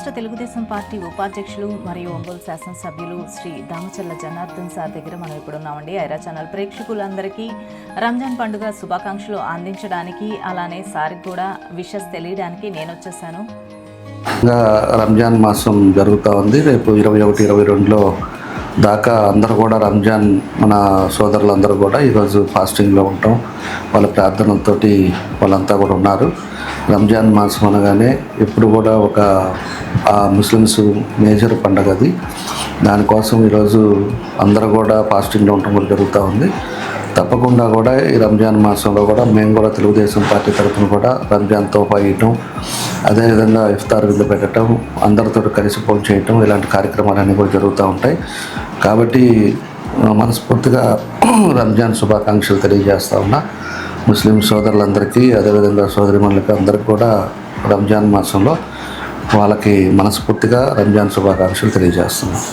రాష్ట్ర తెలుగుదేశం పార్టీ ఉపాధ్యక్షులు మరియు ఒంగోలు శాసనసభ్యులు శ్రీ దామచల్ల జనార్దన్ సార్ దగ్గర మనం ఇప్పుడు ఉన్నామండి. ఐరా ఛానల్ ప్రేక్షకులందరికీ రంజాన్ పండుగ శుభాకాంక్షలు అందించడానికి, అలానే సార్కి కూడా విషెస్ తెలియడానికి నేను వచ్చేసాను. రంజాన్ మాసం జరుగుతూ ఉంది. రేపు 21, 22లో దాకా అందరూ కూడా రంజాన్ మన సోదరులందరూ కూడా ఈరోజు ఫాస్టింగ్లో ఉంటాం. వాళ్ళ ప్రార్థనలతోటి వాళ్ళంతా కూడా ఉన్నారు. రంజాన్ మాసం అనగానే ఇప్పుడు కూడా ఒక ముస్లిమ్స్ మేజర్ పండుగ అది. దానికోసం ఈరోజు అందరూ కూడా ఫాస్టింగ్లో ఉండటం కూడా జరుగుతూ ఉంది. తప్పకుండా కూడా ఈ రంజాన్ మాసంలో కూడా మేము కూడా తెలుగుదేశం పార్టీ తరఫున కూడా రంజాన్ తోఫా ఇవ్వటం, అదేవిధంగా ఇఫ్తార్ విందు పెట్టడం, అందరితో కలిసి భోజనం చేయటం, ఇలాంటి కార్యక్రమాలన్నీ కూడా జరుగుతూ ఉంటాయి. కాబట్టి మనస్ఫూర్తిగా రంజాన్ శుభాకాంక్షలు తెలియజేస్తా ఉన్నా ముస్లిం సోదరులందరికీ, అదేవిధంగా సోదరిమణులకి అందరికీ కూడా రంజాన్ మాసంలో వాళ్ళకి మనస్ఫూర్తిగా రంజాన్ శుభాకాంక్షలు తెలియజేస్తున్నాం.